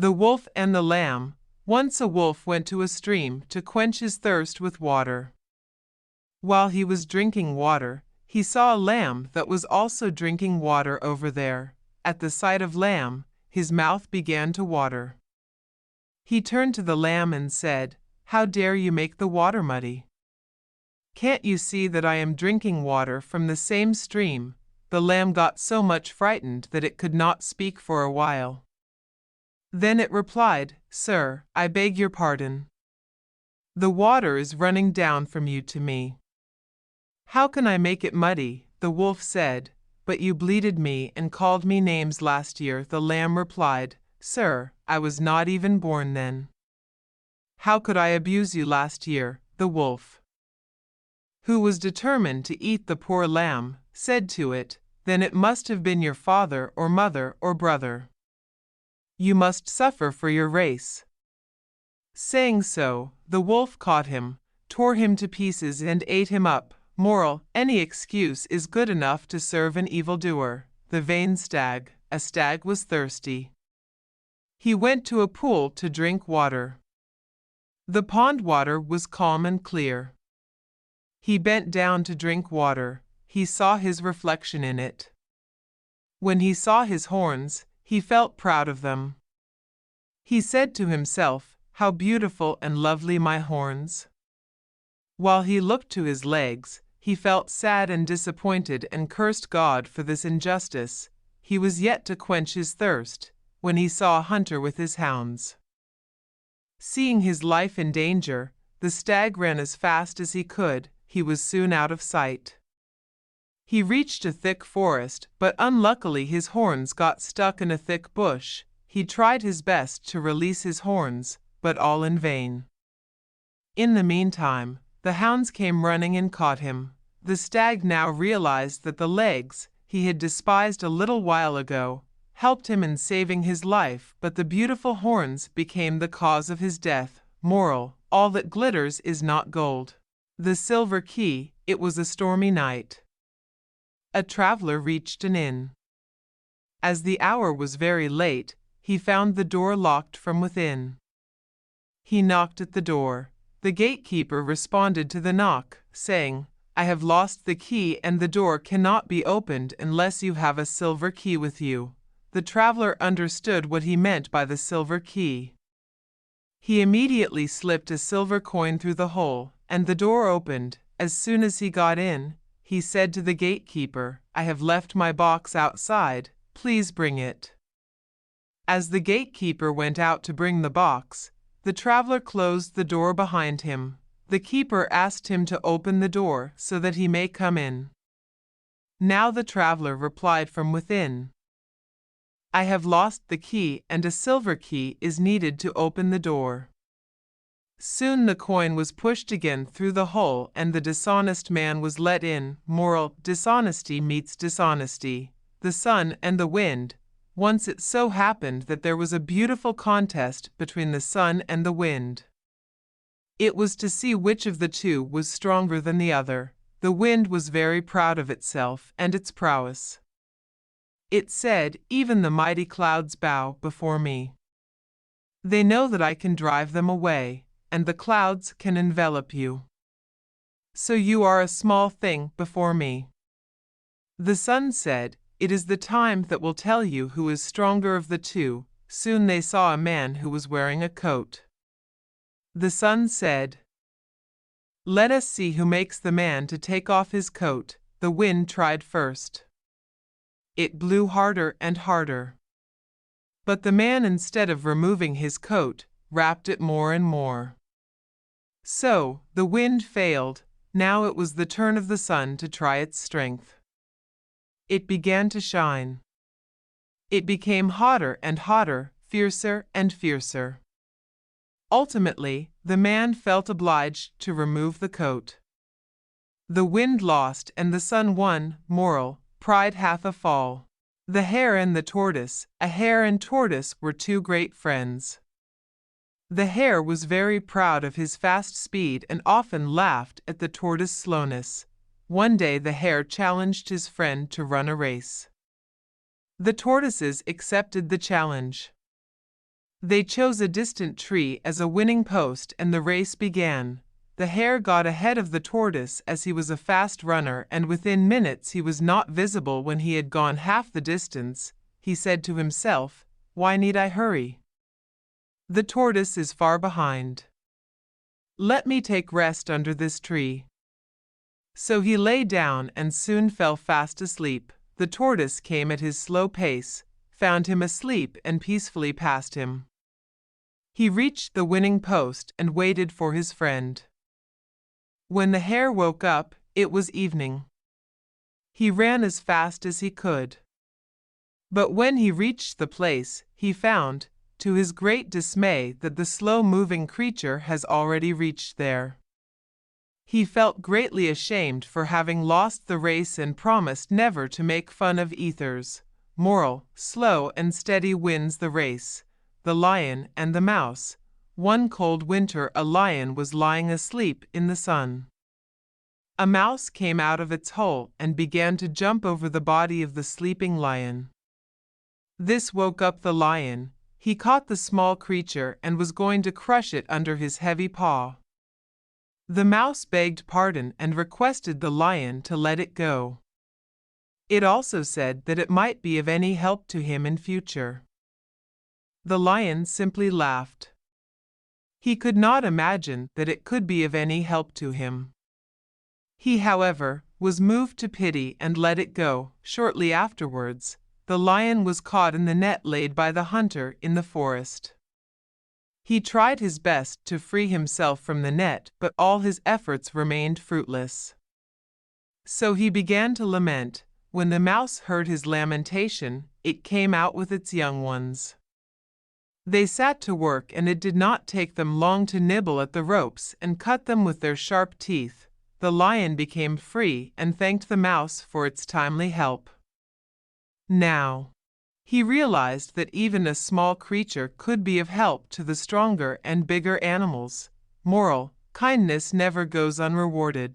The Wolf and the Lamb. Once a wolf went to a stream to quench his thirst with water. While he was drinking water, he saw a lamb that was also drinking water over there. At the sight of lamb, his mouth began to water. He turned to the lamb and said, "How dare you make the water muddy? Can't you see that I am drinking water from the same stream?" The lamb got so much frightened that it could not speak for a while. Then it replied, "Sir, I beg your pardon. The water is running down from you to me. How can I make it muddy?" The wolf said, "But you bleated me and called me names last year." The lamb replied, "Sir, I was not even born then. How could I abuse you last year?" The wolf, who was determined to eat the poor lamb, said to it, "Then it must have been your father or mother or brother. You must suffer for your race." Saying so, the wolf caught him, tore him to pieces and ate him up. Moral: any excuse is good enough to serve an evildoer. The vain stag. A stag was thirsty. He went to a pool to drink water. The pond water was calm and clear. He bent down to drink water. He saw his reflection in it. When he saw his horns, he felt proud of them. He said to himself, "How beautiful and lovely my horns." While he looked to his legs, he felt sad and disappointed and cursed God for this injustice. He was yet to quench his thirst, when he saw a hunter with his hounds. Seeing his life in danger, the stag ran as fast as he could. He was soon out of sight. He reached a thick forest, but unluckily his horns got stuck in a thick bush. He tried his best to release his horns, but all in vain. In the meantime, the hounds came running and caught him. The stag now realized that the legs he had despised a little while ago helped him in saving his life, but the beautiful horns became the cause of his death. Moral: all that glitters is not gold. The silver key. It was a stormy night. A traveler reached an inn. As the hour was very late, he found the door locked from within. He knocked at the door. The gatekeeper responded to the knock, saying, "I have lost the key and the door cannot be opened unless you have a silver key with you." The traveler understood what he meant by the silver key. He immediately slipped a silver coin through the hole, and the door opened. As soon as he got in, he said to the gatekeeper, "I have left my box outside, please bring it." As the gatekeeper went out to bring the box, the traveler closed the door behind him. The keeper asked him to open the door so that he may come in. Now the traveler replied from within, "I have lost the key and a silver key is needed to open the door." Soon the coin was pushed again through the hole and the dishonest man was let in. Moral: dishonesty meets dishonesty. The sun and the wind. Once it so happened that there was a beautiful contest between the sun and the wind. It was to see which of the two was stronger than the other. The wind was very proud of itself and its prowess. It said, "Even the mighty clouds bow before me. They know that I can drive them away, and the clouds can envelop you. So you are a small thing before me." The sun said, "It is the time that will tell you who is stronger of the two." Soon they saw a man who was wearing a coat. The sun said, "Let us see who makes the man to take off his coat." The wind tried first. It blew harder and harder. But the man, instead of removing his coat, wrapped it more and more. So the wind failed. Now it was the turn of the sun to try its strength. It began to shine. It became hotter and hotter, fiercer and fiercer. Ultimately, the man felt obliged to remove the coat. The wind lost and the sun won. Moral: pride hath a fall. The hare and the tortoise. A hare and tortoise were two great friends. The hare was very proud of his fast speed and often laughed at the tortoise's slowness. One day the hare challenged his friend to run a race. The tortoises accepted the challenge. They chose a distant tree as a winning post and the race began. The hare got ahead of the tortoise as he was a fast runner, and within minutes he was not visible. When he had gone half the distance, he said to himself, "Why need I hurry? The tortoise is far behind. Let me take rest under this tree." So he lay down and soon fell fast asleep. The tortoise came at his slow pace, found him asleep and peacefully passed him. He reached the winning post and waited for his friend. When the hare woke up, it was evening. He ran as fast as he could. But when he reached the place, he found, to his great dismay, that the slow-moving creature has already reached there. He felt greatly ashamed for having lost the race and promised never to make fun of ethers. Moral: slow and steady wins the race. The Lion and the Mouse. One cold winter a lion was lying asleep in the sun. A mouse came out of its hole and began to jump over the body of the sleeping lion. This woke up the lion. He caught the small creature and was going to crush it under his heavy paw. The mouse begged pardon and requested the lion to let it go. It also said that it might be of any help to him in future. The lion simply laughed. He could not imagine that it could be of any help to him. He, however, was moved to pity and let it go. Shortly afterwards, the lion was caught in the net laid by the hunter in the forest. He tried his best to free himself from the net, but all his efforts remained fruitless. So he began to lament. When the mouse heard his lamentation, it came out with its young ones. They sat to work, and it did not take them long to nibble at the ropes and cut them with their sharp teeth. The lion became free and thanked the mouse for its timely help. Now, he realized that even a small creature could be of help to the stronger and bigger animals. Moral: kindness never goes unrewarded.